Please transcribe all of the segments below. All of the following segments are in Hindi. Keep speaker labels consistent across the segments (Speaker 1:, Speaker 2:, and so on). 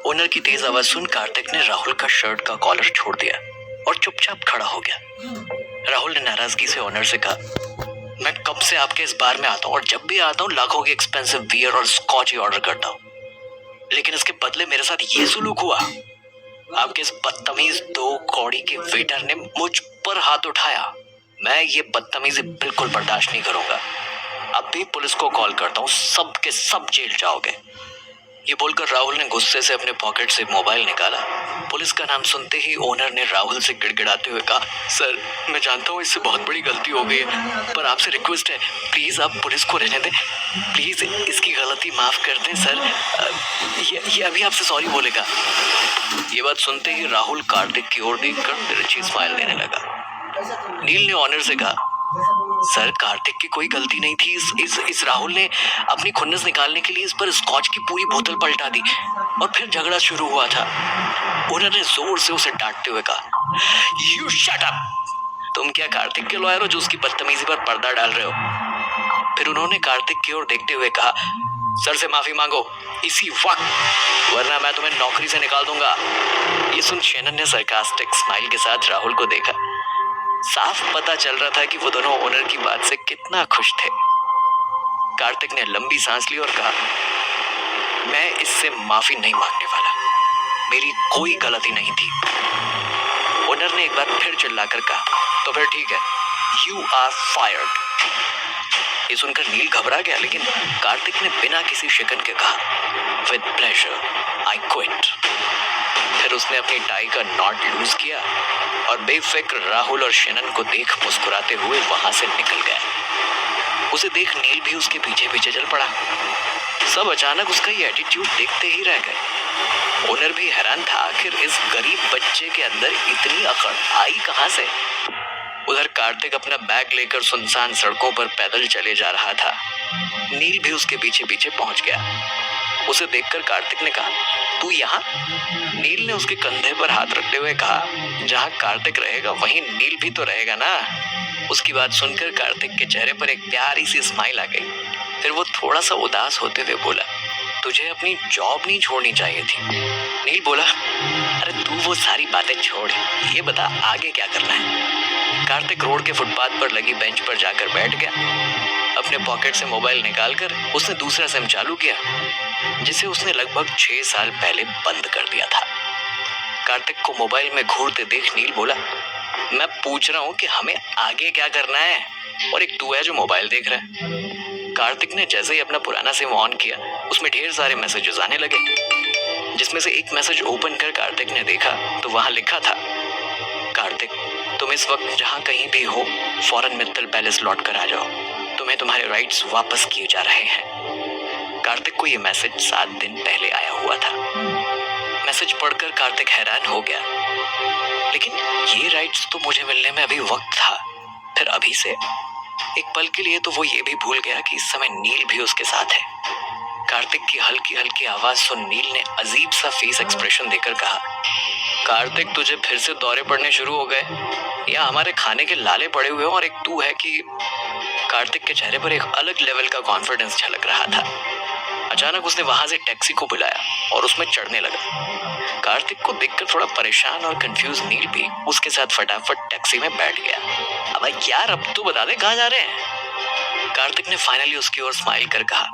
Speaker 1: ओनर की तेज आवाज सुन कार्तिक ने राहुल का शर्ट का कॉलर छोड़ दिया और चुपचाप खड़ा हो गया। राहुल ने नाराजगी से ओनर से कहा, मैं कब से आपके इस बार में आता हूँ और जब भी आता हूँ लाखों के एक्सपेंसिव बियर और स्कॉच ही ऑर्डर करता हूँ, लेकिन इसके बदले मेरे साथ ये सुलूक हुआ। आपके इस बदतमीज 2 कौड़ी के वेटर ने मुझ पर हाथ उठाया। मैं ये बदतमीजी बिल्कुल बर्दाश्त नहीं करूंगा। अब भी पुलिस को कॉल करता हूँ, सब के सब जेल जाओगे। ये बोलकर राहुल ने गुस्से से अपने पॉकेट से मोबाइल निकाला। पुलिस का नाम सुनते ही ओनर ने राहुल से गिड़गिड़ाते हुए कहा, सर मैं जानता हूँ इससे बहुत बड़ी गलती हो गई है, पर आपसे रिक्वेस्ट है प्लीज आप पुलिस को रहने दें, प्लीज इसकी गलती माफ कर दें सर। ये अभी आपसे सॉरी बोलेगा। ये बात सुनते ही राहुल कार्तिक की ओर देखकर तिरछी स्माइल देने लगा। नील ने ऑनर से कहा, सर कार्तिक की कोई गलती नहीं थी। इस राहुल ने अपनी खुन्नस निकालने के लिए इस पर स्कॉच की पूरी बोतल पलटा दी और फिर झगड़ा शुरू हुआ था। उन्होंने जोर से उसे डांटते हुए कहा, यू शट अप। तुम क्या कार्तिक के लॉयर हो जो उसकी बदतमीजी पर पर्दा डाल रहे हो? फिर उन्होंने कार्तिक की ओर देखते हुए कहा, सर से माफी मांगो इसी वक्त, वरना मैं तुम्हें नौकरी से निकाल दूंगा। ये सुन शेनन ने सरकास्टिक स्माइल के साथ राहुल को देखा। साफ पता चल रहा था कि वो दोनों ओनर की बात से कितना खुश थे। कार्तिक ने लंबी सांस ली और कहा, मैं इससे माफी नहीं मांगने वाला, मेरी कोई गलती नहीं थी। ओनर ने एक बार फिर चिल्लाकर कहा, तो फिर ठीक है, यू आर फायर्ड। ये सुनकर नील घबरा गया, लेकिन कार्तिक ने बिना किसी शिकन के कहा, विद प्लेजर आई क्विट। फिर उसने अपनी टाई का नॉट लूज किया और बेफिक्र राहुल और शेनन को देख मुस्कुराते हुए वहां से निकल गया। उसे देख नील भी उसके पीछे पीछे चल पड़ा। सब अचानक उसका ये एटीट्यूड देखते ही रह गए। ओनर भी हैरान था, आखिर इस गरीब बच्चे के अंदर इतनी अकड़ आई कहां से। उधर कार्तिक अपना बैग लेकर सुनसान सड़कों पर पैदल चले जा रहा था। नील भी उसके पीछे पीछे पहुंच गया। उसे देखकर कार्तिक ने कहा, तू यहाँ? नील ने उसके कंधे पर हाथ रखते हुए कहा, जहाँ कार्तिक रहेगा वहीं नील भी तो रहेगा ना। उसकी बात सुनकर कार्तिक के चेहरे पर एक प्यारी सी स्माइल आ गई। फिर वो थोड़ा सा उदास होते हुए बोला, तुझे अपनी जॉब नहीं छोड़नी चाहिए थी। नील बोला, अरे तू वो सारी बातें छोड़, ये बता आगे क्या करना है। कार्तिक रोड के फुटपाथ पर लगी बेंच पर जाकर बैठ गया। अपने पॉकेट से मोबाइल निकालकर उसने दूसरा सिम चालू किया, जिसे उसने लगभग 6 साल पहले बंद कर दिया था। कार्तिक को मोबाइल में घूरते देख नील बोला, मैं पूछ रहा हूँ कि हमें आगे क्या करना है, और एक तू है जो मोबाइल देख रहा है। कार्तिक ने जैसे ही अपना पुराना सिम ऑन किया, उसमें ढेर सारे मैसेजेस आने लगे, जिसमें से एक मैसेज ओपन कर कार्तिक ने देखा तो वहां लिखा था, कार्तिक तुम इस वक्त जहाँ कहीं भी हो फौरन मित्तल पैलेस लौट कर आ जाओ, तुम्हें तुम्हारे राइट्स वापस किए जा रहे हैं। कार्तिक को यह मैसेज 7 दिन पहले आया हुआ था। मैसेज पढ़कर कार्तिक हैरान हो गया, लेकिन ये राइट्स तो मुझे मिलने में अभी वक्त था। फिर अभी से एक पल के लिए तो वो ये भी भूल गया कि इस समय नील भी उसके साथ है। कार्तिक की हल्की हल्की आवाज सुन नील ने अजीब सा फेस एक्सप्रेशन देकर कहा, कार्तिक तुझे फिर से दौरे पड़ने शुरू हो गए, या हमारे खाने के लाले पड़े हुए हो और एक तू है कि। कार्तिक के चेहरे पर एक अलग लेवल का कॉन्फिडेंस झलक रहा था। अचानक उसने वहां से टैक्सी को बुलाया और उसमें चढ़ने लगा। कार्तिक को देखकर थोड़ा परेशान और कंफ्यूज नील भी उसके साथ फटाफट टैक्सी में बैठ गया। अब यार अब तो बता दे कहाँ जा रहे हैं। कार्तिक ने फाइनली उसकी ओर स्माइल कर कहा,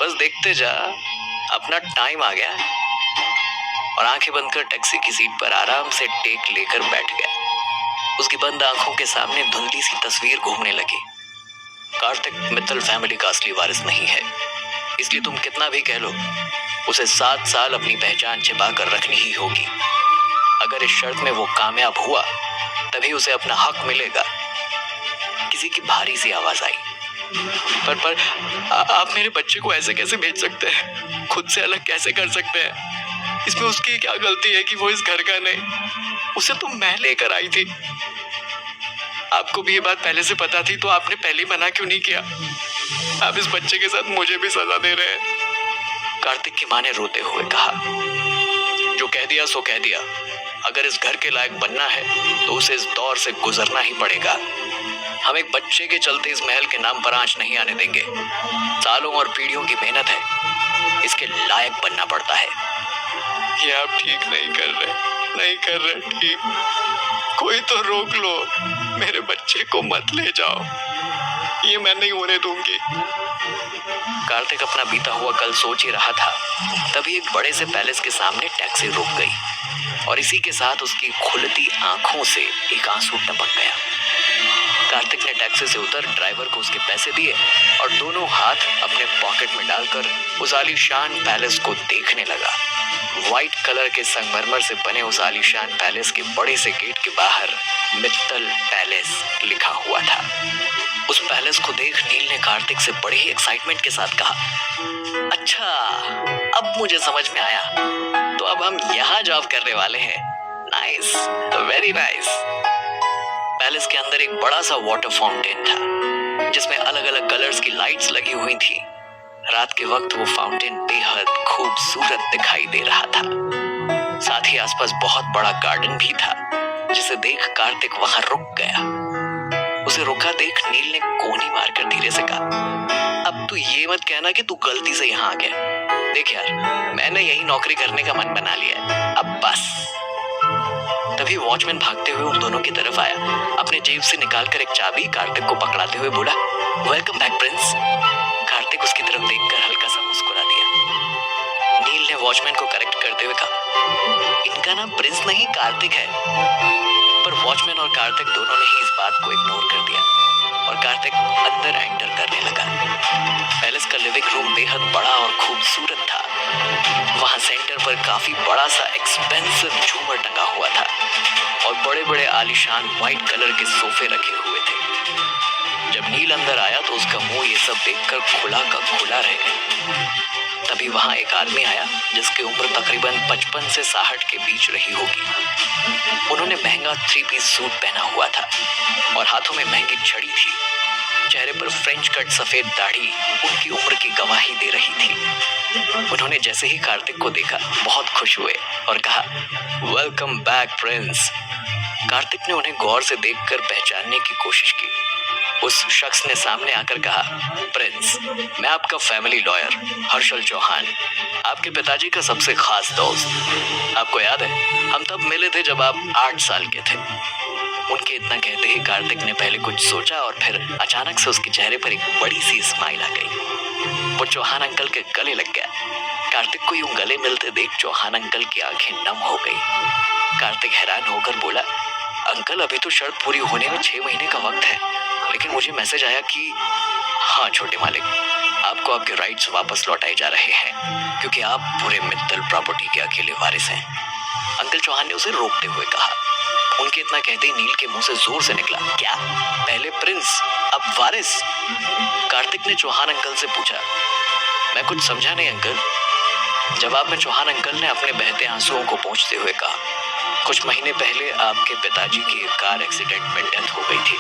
Speaker 1: बस देखते जा, अपना टाइम आ गया। और आंखें बंद कर टैक्सी की सीट पर आराम से टेक लेकर बैठ गया। उसकी बंद आंखों के सामने धुंधली सी तस्वीर घूमने लगी। कार्तिक मित्तल फैमिली का असली वारिस नहीं है, इसलिए तुम कितना भी कह लो, उसे 7 साल अपनी पहचान छिपा कर रखनी ही होगी। अगर इस शर्त में वो कामयाब हुआ तभी उसे अपना हक मिलेगा। किसी की भारी सी आवाज आई, पर आप मेरे बच्चे को ऐसे कैसे भेज सकते हैं, खुद से अलग कैसे कर सकते हैं? इसमें उसकी क्या गलती है कि वो इस घर का नहीं, उसे तो मैं लेकर आई थी। आपको भी ये बात पहले से पता थी तो आपने पहले ही मना क्यों नहीं किया? आप इस बच्चे के साथ मुझे भी सजा दे रहे हैं। कार्तिक की मां ने रोते हुए कहा, जो कह दिया सो कह दिया। अगर इस घर के लायक बनना है तो उसे इस दौर से गुजरना ही पड़ेगा। हम एक बच्चे के चलते इस महल के नाम पर आंच नहीं आने देंगे। सालों और पीढ़ियों की मेहनत है, इसके लायक बनना पड़ता है। ये आप ठीक नहीं कर रहे ठीक। कोई तो रोक लो, मेरे बच्चे को मत ले जाओ, ये मैं नहीं होने दूंगी। कार्तिक अपना बीता हुआ कल सोच ही रहा था, तभी एक बड़े से पैलेस के सामने टैक्सी रुक गई और इसी के साथ उसकी खुलती आंखों से एक आंसू टपक गया। कार्तिक ने टैक्सी से उतर ड्राइवर को उसके पैसे दिए और दोनों हाथ अपने पॉकेट में डालकर उस आलीशान पैलेस को देखने लगा। व्हाइट कलर के संगमरमर से बने उस आलीशान पैलेस के बड़े से गेट के बाहर मित्तल पैलेस लिखा हुआ था। उस पैलेस को देख नील ने कार्तिक से बड़े ही एक्साइटमेंट के साथ कहा, अच्छा अब मुझे समझ में आया, तो अब हम यहाँ जॉब करने वाले हैं। Nice, very nice. पैलेस के अंदर एक बड़ा सा वाटर फाउंटेन था जिसमें अलग अलग कलर्स की लाइट्स लगी हुई थी। रात के वक्त वो फाउंटेन बेहद खूबसूरत दिखाई दे रहा था। साथ ही आसपास बहुत बड़ा गार्डन भी था जिसे देख कार्तिक वहां रुक गया। उसे रुका देख नील ने कोनी मारकर धीरे से कहा, अब तू ये मत कहना कि तू गलती से यहाँ आ गया। देख यार, मैंने यही नौकरी करने का मन बना लिया है, अब बस। तभी वॉचमैन भागते हुए उन दोनों की तरफ आया। अपने जेब से निकालकर एक चाबी कार्तिक को पकड़ाते हुए बोला, वेलकम बैक प्रिंस। कार्तिक उसकी तरफ देखकर हल्का सा मुस्कुरा दिया। नील ने वॉचमैन को करेक्ट करते हुए कहा, इनका नाम प्रिंस नहीं कार्तिक है। पर वॉचमैन और कार्तिक दोनों ने ही इस बात को इग्नोर कर दिया और कार्तिक अंदर एंटर करने लगा। पैलेस का लिविंग रूम बेहद बड़ा और खूबसूरत था। वहां सेंटर पर काफी बड़ा सा एक्सपेंसिव झूमर टंगा हुआ था और बड़े बड़े आलीशान व्हाइट कलर के सोफे रखे हुए थे। जब नील अंदर आया तो उसका मुंह ये सब देखकर खुला का खुला रह गया। तभी वहां एक आदमी आया जिसकी उम्र तकरीबन 55 से 60 के बीच रही होगी। उन्होंने महंगा 3 पीस सूट पहना हुआ था और हाथों में महंगी छड़ी थी। चेहरे पर फ्रेंच कट सफेद दाढ़ी उनकी उम्र की गवाही दे रही थी। उन्होंने जैसे ही कार्तिक को देखा बहुत खुश हुए और कहा, वेलकम बैक प्रिंस। कार्तिक ने उन्हें गौर से देखकर पहचानने की कोशिश की। उस शख्स ने सामने आकर कहा, प्रिंस, मैं आपका फैमिली लॉयर हर्षल चौहान, आपके पिताजी का सबसे खास दोस्त। आपको याद है हम तब मिले थे जब आप 8 साल के थे। उनके इतना कहते ही कार्तिक ने पहले कुछ सोचा और फिर अचानक से उसके चेहरे पर एक बड़ी सी स्माइल आ गई। वो चौहान अंकल के गले लग गया। कार्तिक को यूं गले मिलते देख चौहान अंकल की आंखें नम हो गई। कार्तिक हैरान होकर बोला, अंकल अभी तो शर्त पूरी होने में 6 महीने का वक्त है, लेकिन मुझे मैसेज आया कि हाँ छोटे मालिक, आपको आपके राइट्स वापस लौटाए जा रहे हैं क्योंकि आप पूरे मित्तल प्रॉपर्टी के अकेले वारिस हैं। अंकल चौहान ने उसे रोकते हुए कहा। उनके इतना कहते ही नील के मुंह से जोर से निकला, क्या? पहले प्रिंस अब वारिस? कार्तिक ने चौहान अंकल से पूछा। मैं कुछ समझा नहीं अंकल। जवाब में चौहान अंकल ने अपने बहते आंसुओं को पोंछते हुए कहा, कुछ महीने पहले आपके पिताजी की एक कार एक्सीडेंट में डेथ हो गई थी।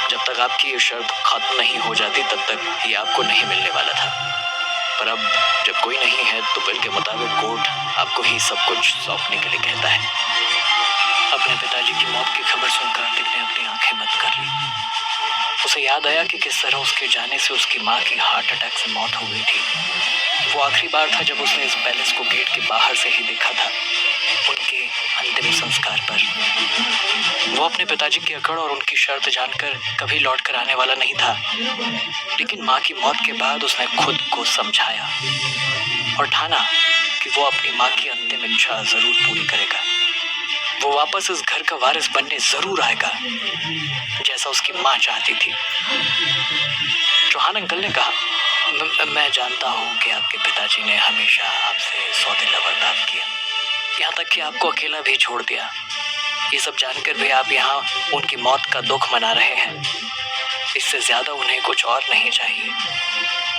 Speaker 1: जब तक आपकी ये शर्त खत्म नहीं हो जाती तब तक ये आपको नहीं मिलने वाला था। पर अब जब कोई नहीं है तो बिल के मुताबिक कोर्ट आपको ही सब कुछ सौंपने के लिए कहता है। अपने पिताजी की मौत की खबर सुन कार्तिक ने अपनी आंखें बंद कर ली। उसे याद आया कि किस तरह उसके जाने से उसकी माँ की हार्ट अटैक से मौत हो गई थी। वो आखिरी बार था जब उसने इस पैलेस को गेट के बाहर से ही देखा था, उनके अंतिम संस्कार पर। वो अपने पिताजी की अकड़ और उनकी शर्त जानकर कभी लौट कर आने वाला नहीं था, लेकिन माँ की मौत के बाद उसने खुद को समझाया और ठाना कि वो अपनी माँ की अंतिम इच्छा जरूर पूरी करेगा। वो वापस इस घर का वारिस बनने जरूर आएगा जैसा उसकी माँ चाहती थी। चौहान अंकल ने कहा, मैं जानता हूँ कि आपके पिताजी ने हमेशा आपसे सौतेला बर्ताव किया, यहाँ तक कि आपको अकेला भी छोड़ दिया। ये सब जानकर भी आप यहाँ उनकी मौत का दुख मना रहे हैं। इससे ज्यादा उन्हें कुछ और नहीं चाहिए।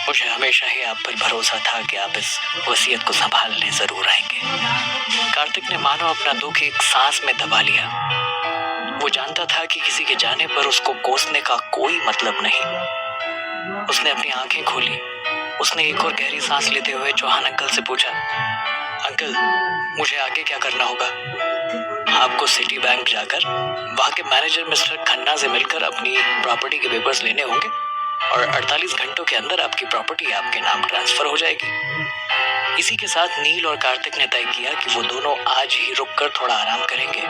Speaker 1: मुझे हमेशा ही आप पर भरोसा था कि आप इस वसीयत को संभालने जरूर आएंगे। कार्तिक ने मानो अपना दुख एक सांस में दबा लिया। वो जानता था कि किसी के जाने पर उसको कोसने का कोई मतलब नहीं। उसने अपनी आंखें खोली। उसने एक और गहरी सांस लेते हुए चौहान अंकल से पूछा, अंकल मुझे आगे क्या करना होगा? आपको सिटी बैंक जाकर वहाँ के मैनेजर मिस्टर खन्ना से मिलकर अपनी प्रॉपर्टी के पेपर्स लेने होंगे और 48 घंटों के अंदर आपकी प्रॉपर्टी आपके नाम ट्रांसफर हो जाएगी। इसी के साथ नील और कार्तिक ने तय किया कि वो दोनों आज ही रुककर थोड़ा आराम करेंगे।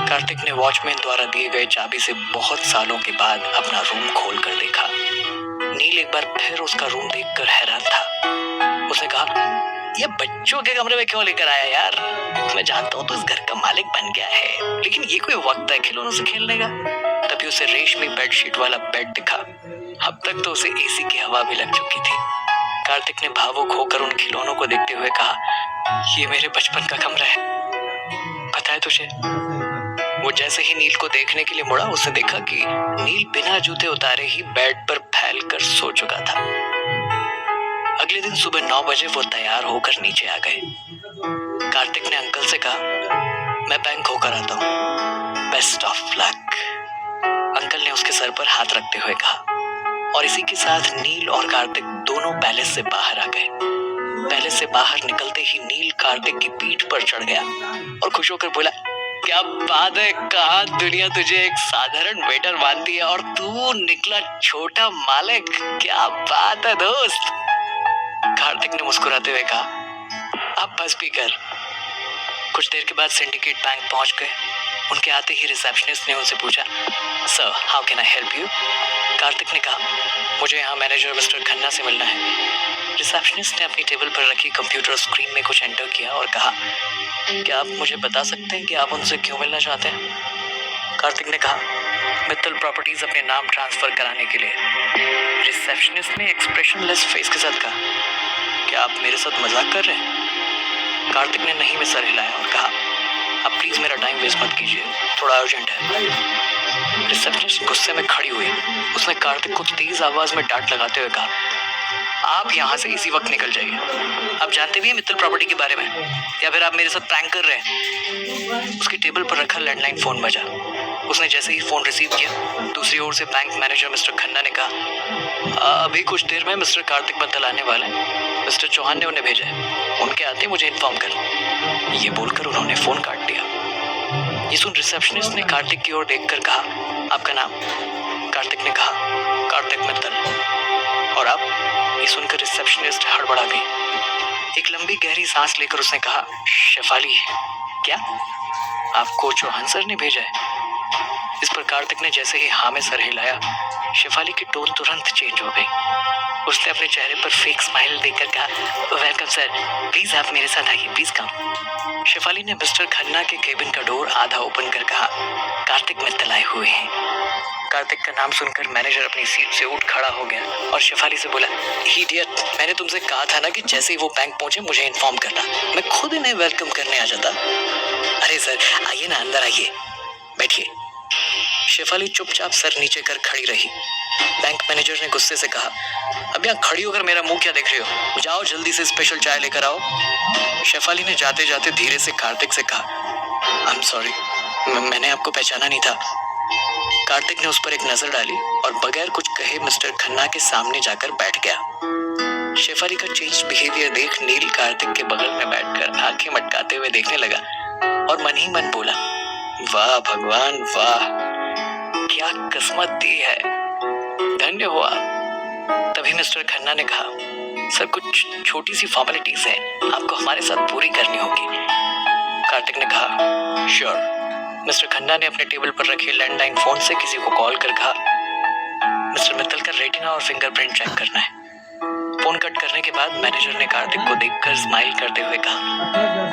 Speaker 1: कार्तिक ने वॉचमैन द्वारा दिए गए चाबी से बहुत सालों के बाद अपना रूम खोल कर देखा। नील एक बार फिर उसका रूम देखकर हैरान था। उसने कहा, ये बच्चों के कमरे में क्यों लेकर आया यार? मैं जानता हूँ तू इस घर का मालिक बन गया है, लेकिन ये कोई वक्त है खिलौनों से खेलने का? तभी उसे रेशमी बेडशीट वाला बेड दिखा। अब तक तो उसे एसी की हवा भी लग चुकी थी। कार्तिक ने भावुक होकर उन खिलौनों को देखते हुए कहा, ये मेरे बचपन का कमरा है, पता है तुझे? वो जैसे ही नील को देखने के लिए मुड़ा, उसने देखा कि नील बिना जूते उतारे ही बेड पर फैलकर सो चुका था। अगले दिन सुबह 9 बजे वो तैयार होकर नीचे आ गए। कार्तिक ने अंकल से कहा, मैं बैंक होकर आता हूँ, बेस्ट ऑफ लक। अंकल ने उसके सर पर हाथ रखते हुए कहा, और इसी के साथ नील और कार्तिक दोनों पैलेस से बाहर आ गए। पैलेस से बाहर निकलते ही नील कार्तिक की पीठ पर चढ़ गया और खुश होकर बोला, क्या बात है, कहा दुनिया तुझे एक साधारण वेटर मानती है और तू निकला छोटा मालिक, क्या बात है दोस्त। कार्तिक ने मुस्कुराते हुए कहा, अब बस भी कर। कुछ देर के बाद सिंडिकेट बैंक पहुंच गए। उनके आते ही रिसेप्शनिस्ट ने उनसे पूछा, sir how can I help you? Kartik ने कहा, मुझे यहाँ मैनेजर मिस्टर खन्ना से मिलना है। रिसेप्शनिस्ट ने अपनी टेबल पर रखी कंप्यूटर स्क्रीन में कुछ एंटर किया और कहा, क्या आप मुझे बता सकते हैं कि आप उनसे क्यों मिलना चाहते हैं? कार्तिक ने कहा, मित्तल प्रॉपर्टीज अपने नाम ट्रांसफर कराने के लिए। रिसेप्शनिस्ट ने एक्सप्रेशनलेस फेस के साथ कहा, क्या आप मेरे साथ मजाक कर रहे हैं? कार्तिक ने नहीं में सर हिलाया और कहा, अब प्लीज मेरा टाइम वेस्ट मत कीजिए, थोड़ा अर्जेंट है। रिसेप्शनिस्ट गुस्से में खड़ी हुई। उसने कार्तिक को तेज आवाज में डांट लगाते हुए कहा, आप यहाँ से इसी वक्त निकल जाइए। आप जानते भी हैं मित्तल प्रॉपर्टी के बारे में, या फिर आप मेरे साथ प्रैंक कर रहे हैं? उसकी टेबल पर रखा लैंडलाइन फोन बजा। उसने जैसे ही फोन रिसीव किया, दूसरी ओर से बैंक मैनेजर मिस्टर खन्ना ने कहा, अभी कुछ देर में मिस्टर कार्तिक मित्तल आने वाले हैं, मिस्टर चौहान ने उन्हें भेजा है, उनके आते मुझे इन्फॉर्म कर। ये बोलकर उन्होंने फोन काट दिया। ये सुन रिसेप्शनिस्ट ने कार्तिक की ओर देखकर कहा, आपका नाम? कार्तिक ने कहा, कार्तिक मित्तल। और आप? ये सुनकर रिसेप्शनिस्ट हड़बड़ा गई। एक लंबी गहरी सांस लेकर उसने कहा, शेफाली। क्या? आपको चौहान सर ने भेजा है? इस पर कार्तिक ने जैसे ही हाँ में सर हिलाया, शेफाली की टोन तुरंत चेंज हो गई। उसने अपने चेहरे पर फेक स्माइल देकर कहा, वेलकम सर, प्लीज आप मेरे साथ आइए, प्लीज कम। शेफाली ने मिस्टर खन्ना के केबिन का डोर आधा ओपन कर कहा, कार्तिक मित्तल आए हुए हैं। कार्तिक का नाम सुनकर मैनेजर अपनी सीट से उठ खड़ा हो गया और शेफाली से बोला, इडियट, मैंने तुमसे कहा था ना कि जैसे ही वो बैंक पहुंचे मुझे इन्फॉर्म करना, मैं खुद इन्हें वेलकम करने आ जाता। अरे सर आइए ना, अंदर आइए, बैठिए। शेफाली चुपचाप सर नीचे कर खड़ी रही। बैंक मैनेजर ने गुस्से से कहा, अब यहाँ खड़ी होकर मेरा मुंह क्या देख रहे हो? जाओ जल्दी से स्पेशल चाय लेकर आओ। शेफाली ने जाते जाते धीरे से कार्तिक से कहा, आई एम सॉरी, मैंने आपको पहचाना नहीं था। कार्तिक ने उस पर एक नजर डाली और बगैर कुछ कहे मिस्टर खन्ना के सामने जाकर बैठ गया। शेफाली का चेंज बिहेवियर देख नील कार्तिक के बगल में बैठकर आंखें मटकाते हुए देखने लगा और मन ही मन बोला, वाह भगवान वाह, क्या किस्मत दी है, धन्य हुआ। तभी मिस्टर खन्ना ने कहा, सर कुछ छोटी सी फॉर्मेलिटीज है, आपको हमारे साथ पूरी करनी होगी। कार्तिक ने कहा, श्योर। मिस्टर खन्ना ने अपने टेबल पर रखे लैंडलाइन फोन से किसी को कॉल कर कहा, मिस्टर मित्तल का रेटिना और फिंगरप्रिंट चेक करना है। फोन कट करने के बाद मैनेजर ने कार्तिक को देखकर स्माइल करते हुए कहा,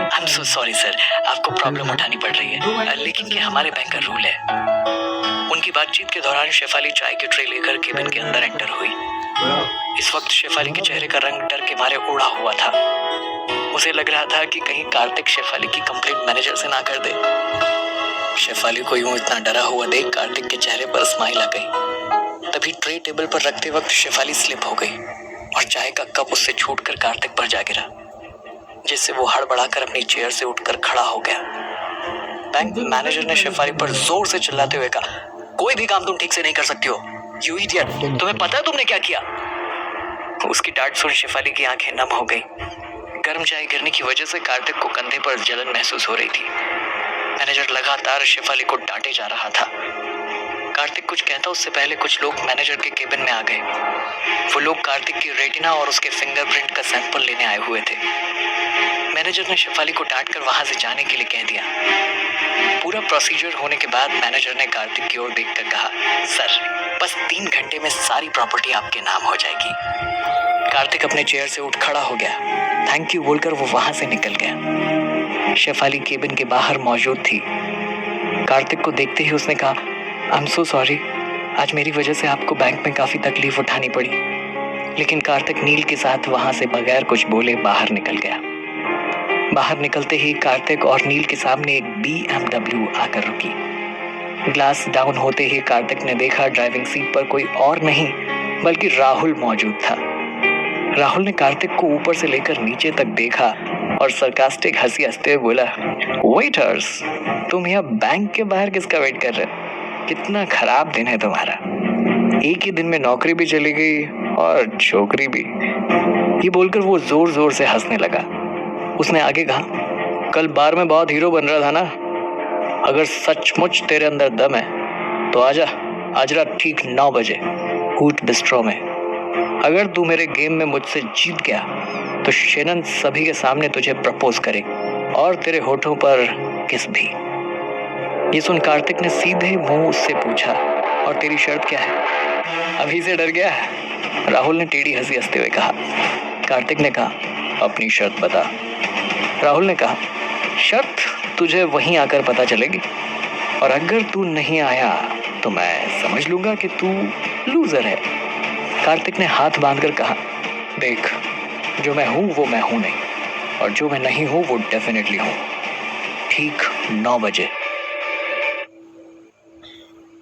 Speaker 1: I am so sorry sir, आपको प्रॉब्लम उठानी पड़ रही है, लेकिन ये हमारे बैंक का रूल है। उनकी बातचीत के दौरान शेफाली चाय की ट्रे लेकर केबिन के अंदर एंटर हुई। इस वक्त शेफाली के चेहरे का रंग डर के मारे उड़ा हुआ था। उसे लग रहा था कि कहीं कार्तिक शेफाली की कंप्लेंट मैनेजर से ना कर दे। शेफाली को यूं इतना डरा हुआ देख कार्तिक के चेहरे पर स्माइल आ गई। तभी ट्रे टेबल पर रखते वक्त शेफाली स्लिप हो गई और चाय का कप उससे छूटकर कार्तिक पर जा गिरा, जिससे वो हड़बड़ाकर अपनी चेयर से उठकर खड़ा हो गया। बैंक मैनेजर ने शेफाली पर जोर से चिल्लाते हुए कहा, कोई भी काम तुम ठीक से नहीं कर सकती हो, यू इडियट, तुम्हें पता है तुमने क्या किया? उसकी डांट सुन शेफाली की आंखें नम हो गई। गर्म चाय गिरने की वजह से कार्तिक को कंधे पर जलन महसूस हो रही थी। मैनेजर लगातार शेफाली को डांटे जा रहा था। कार्तिक कुछ कहता उससे पहले कुछ लोग मैनेजर के केबिन में आ गए। वो लोग कार्तिक की रेटिना और उसके फिंगरप्रिंट का सैंपल लेने आए हुए थे। मैनेजर ने शेफाली को डांटकर वहां से जाने के लिए कह दिया। पूरा प्रोसीजर होने के बाद मैनेजर ने कार्तिक की ओर देखकर कहा, सर बस 3 घंटे में सारी प्रॉपर्टी आपके नाम हो जाएगी। कार्तिक अपने चेयर से उठ खड़ा हो गया। थैंक यू बोलकर वो वहां से निकल गया। शेफाली केबिन के बाहर मौजूद थी। कार्तिक को देखते ही उसने कहा, आई एम सो सॉरी, आज मेरी वजह से आपको बैंक में काफी तकलीफ उठानी पड़ी। लेकिन कार्तिक नील के साथ वहां से बगैर कुछ बोले बाहर निकल गया। बाहर निकलते ही कार्तिक और नील के सामने एक BMW आकर रुकी। ग्लास डाउन होते ही कार्तिक ने देखा ड्राइविंग सीट पर कोई और नहीं बल्कि राहुल मौजूद था। राहुल ने कार्तिक को ऊपर से लेकर नीचे तक देखा और सरकास्टिक हंसी हंसते हुए बोला, वेटर्स, तुम यहाँ बैंक के बाहर किसका वेट कर रहे हो? कितना खराब दिन है तुम्हारा। एक ही दिन में नौकरी भी चली गई और छोकरी भी। ये बोलकर वो जोर जोर से हंसने लगा। उसने आगे कहा, कल बार में बहुत हीरो बन रहा था ना, अगर सचमुच तेरे अंदर दम है तो आजा आज रात ठीक 9 बजे हूट बिस्ट्रो में। अगर तू मेरे गेम में मुझसे जीत गया तो शेनन सभी के सामने तुझे प्रपोज करे और तेरे होठों पर किस भी। ये सुन कार्तिक ने सीधे मुंह उससे पूछा, और तेरी शर्त क्या है? अभी से डर गया? राहुल ने टेढ़ी हंसी हंसते हुए कहा। कार्तिक ने कहा, अपनी शर्त बता। राहुल ने कहा, शर्त तुझे वहीं आकर पता चलेगी, और अगर तू नहीं आया तो मैं समझ लूंगा कि तू लूजर है। कार्तिक ने हाथ बांधकर कहा, देख, जो मैं हूं वो मैं हूं नहीं, और जो मैं नहीं हूं वो डेफिनेटली हूं। ठीक 9 बजे।